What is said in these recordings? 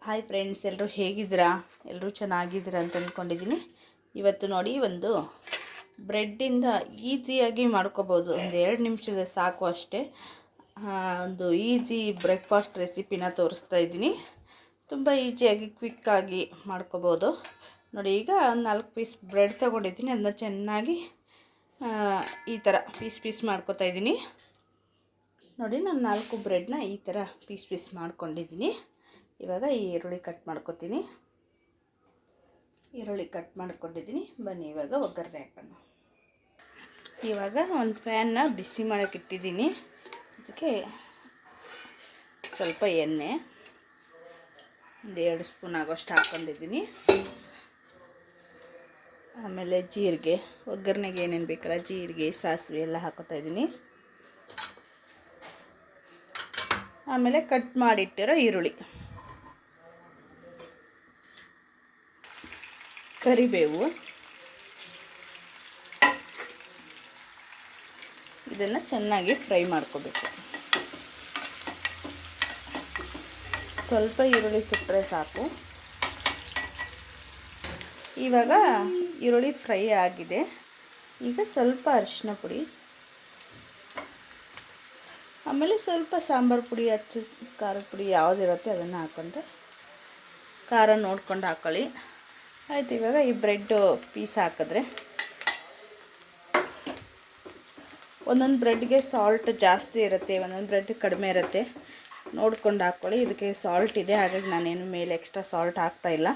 Hi friends, ಎಲ್ಲರೂ ಹೇಗಿದ್ದೀರಾ? ಎಲ್ಲರೂ ಚೆನ್ನಾಗಿದ್ದೀರಾ ಅಂತ ಅಂದ್ಕೊಂಡಿದ್ದೀನಿ. ಇವತ್ತು ನೋಡಿ, ಒಂದು ಬ್ರೆಡ್ಡಿಂದ ಈಸಿಯಾಗಿ ಮಾಡ್ಕೋಬೋದು. ಒಂದು 2 ನಿಮಿಷದ ಸಾಕು ಅಷ್ಟೇ. ಒಂದು ಈಸಿ ಬ್ರೇಕ್ಫಾಸ್ಟ್ ರೆಸಿಪಿನ ತೋರಿಸ್ತಾ ಇದ್ದೀನಿ. ತುಂಬ ಈಸಿಯಾಗಿ ಕ್ವಿಕ್ಕಾಗಿ ಮಾಡ್ಕೋಬೋದು. ನೋಡಿ, ಈಗ ಒಂದು 4 ಪೀಸ್ ಬ್ರೆಡ್ ತೊಗೊಂಡಿದ್ದೀನಿ. ಅದನ್ನ ಚೆನ್ನಾಗಿ ಈ ಥರ ಪೀಸ್ ಮಾಡ್ಕೋತಾ ಇದ್ದೀನಿ. ನೋಡಿ, ನಾನು 4 ಬ್ರೆಡ್ನ ಈ ಥರ ಪೀಸ್ ಮಾಡ್ಕೊಂಡಿದ್ದೀನಿ. ಇವಾಗ ಈ ಈರುಳ್ಳಿ ಕಟ್ ಮಾಡ್ಕೊತೀನಿ. ಈರುಳ್ಳಿ ಕಟ್ ಮಾಡ್ಕೊಂಡಿದ್ದೀನಿ. ಬನ್ನಿ ಇವಾಗ ಒಗ್ಗರಣೆ ಹಾಕೋಣ. ಇವಾಗ ಒಂದು ಫ್ಯಾನ್ನ ಬಿಸಿ ಮಾಡೋಕ್ಕೆ ಇಟ್ಟಿದ್ದೀನಿ. ಅದಕ್ಕೆ ಸ್ವಲ್ಪ ಎಣ್ಣೆ, ಒಂದು 2 ಸ್ಪೂನ್ ಆಗೋಷ್ಟು ಹಾಕ್ಕೊಂಡಿದ್ದೀನಿ. ಆಮೇಲೆ ಜೀರಿಗೆ, ಒಗ್ಗರಣೆಗೆ ಏನೇನು ಬೇಕಲ್ಲ, ಜೀರಿಗೆ, ಸಾಸಿವೆ ಎಲ್ಲ ಹಾಕೋತಾ ಇದ್ದೀನಿ. ಆಮೇಲೆ ಕಟ್ ಮಾಡಿಟ್ಟಿರೋ ಈರುಳ್ಳಿ, ಕರಿಬೇವು, ಇದನ್ನು ಚೆನ್ನಾಗಿ ಫ್ರೈ ಮಾಡ್ಕೋಬೇಕು. ಸ್ವಲ್ಪ ಈರುಳ್ಳಿ ಸುಟ್ಟರೆ ಸಾಕು. ಇವಾಗ ಈರುಳ್ಳಿ ಫ್ರೈ ಆಗಿದೆ. ಈಗ ಸ್ವಲ್ಪ ಅರಿಶಿನ ಪುಡಿ, ಆಮೇಲೆ ಸ್ವಲ್ಪ ಸಾಂಬಾರು ಪುಡಿ, ಖಾರದ ಪುಡಿ ಯಾವುದಿರುತ್ತೆ ಅದನ್ನು ಹಾಕ್ಕೊಂಡ್ರೆ, ಖಾರ ನೋಡ್ಕೊಂಡು ಹಾಕ್ಕೊಳ್ಳಿ. ಆಯ್ತು, ಇವಾಗ ಈ ಬ್ರೆಡ್ಡು ಪೀಸ್ ಹಾಕಿದ್ರೆ, ಒಂದೊಂದು ಬ್ರೆಡ್ಗೆ ಸಾಲ್ಟ್ ಜಾಸ್ತಿ ಇರುತ್ತೆ, ಒಂದೊಂದು ಬ್ರೆಡ್ ಕಡಿಮೆ ಇರುತ್ತೆ. ನೋಡ್ಕೊಂಡು ಹಾಕ್ಕೊಳ್ಳಿ. ಇದಕ್ಕೆ ಸಾಲ್ಟ್ ಇದೆ, ಹಾಗಾಗಿ ನಾನೇನು ಮೇಲೆ ಎಕ್ಸ್ಟ್ರಾ ಸಾಲ್ಟ್ ಹಾಕ್ತಾಯಿಲ್ಲ.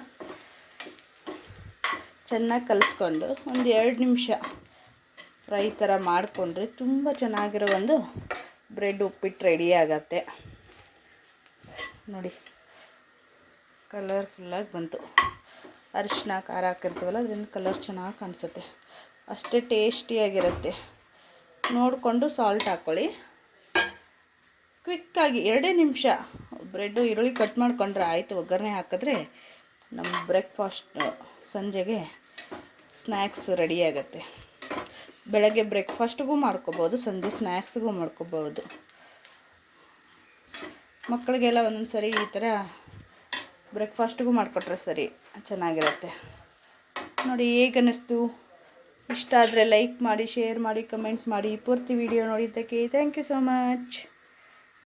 ಚೆನ್ನಾಗಿ ಕಲಿಸ್ಕೊಂಡು ಒಂದು 2 ನಿಮಿಷ ಫ್ರೈ ಥರ ಮಾಡಿಕೊಂಡ್ರೆ ತುಂಬ ಚೆನ್ನಾಗಿರೋ ಒಂದು ಬ್ರೆಡ್ ಉಪ್ಪಿಟ್ಟು ರೆಡಿ ಆಗತ್ತೆ. ನೋಡಿ, ಕಲರ್ಫುಲ್ಲಾಗಿ ಬಂತು. ಅರಿಶಿನ ಖಾರ ಹಾಕಿರ್ತೀವಲ್ಲ, ಅದರಿಂದ ಕಲರ್ ಚೆನ್ನಾಗಿ ಕಾಣಿಸುತ್ತೆ. ಅಷ್ಟೇ ಟೇಸ್ಟಿಯಾಗಿರುತ್ತೆ. ನೋಡಿಕೊಂಡು ಸಾಲ್ಟ್ ಹಾಕ್ಕೊಳ್ಳಿ. ಕ್ವಿಕ್ಕಾಗಿ 2 ನಿಮಿಷ ಬ್ರೆಡ್ಡು ಈರುಳ್ಳಿ ಕಟ್ ಮಾಡಿಕೊಂಡ್ರೆ ಆಯಿತು. ಒಗ್ಗರಣೆ ಹಾಕಿದ್ರೆ ನಮ್ಮ ಬ್ರೇಕ್ಫಾಸ್ಟ್ ಸಂಜೆಗೆ ಸ್ನ್ಯಾಕ್ಸ್ ರೆಡಿ ಆಗುತ್ತೆ. ಬೆಳಗ್ಗೆ ಬ್ರೇಕ್ಫಾಸ್ಟಿಗೂ ಮಾಡ್ಕೋಬೋದು, ಸಂಜೆ ಸ್ನ್ಯಾಕ್ಸಿಗೂ ಮಾಡ್ಕೋಬೋದು. ಮಕ್ಕಳಿಗೆಲ್ಲ ಒಂದೊಂದು ಸರಿ ಈ ಥರ ಬ್ರೇಕ್ಫಾಸ್ಟಿಗೂ ಮಾಡಿಕೊಟ್ರೆ ಸರಿ ಚೆನ್ನಾಗಿರುತ್ತೆ. ನೋಡಿ, ಹೇಗೆ ಅನ್ನಿಸ್ತು? ಇಷ್ಟ ಆದರೆ ಲೈಕ್ ಮಾಡಿ, ಶೇರ್ ಮಾಡಿ, ಕಮೆಂಟ್ ಮಾಡಿ. ಪೂರ್ತಿ ವಿಡಿಯೋ ನೋಡಿದ್ದಕ್ಕೆ ಥ್ಯಾಂಕ್ ಯು ಸೋ ಮಚ್.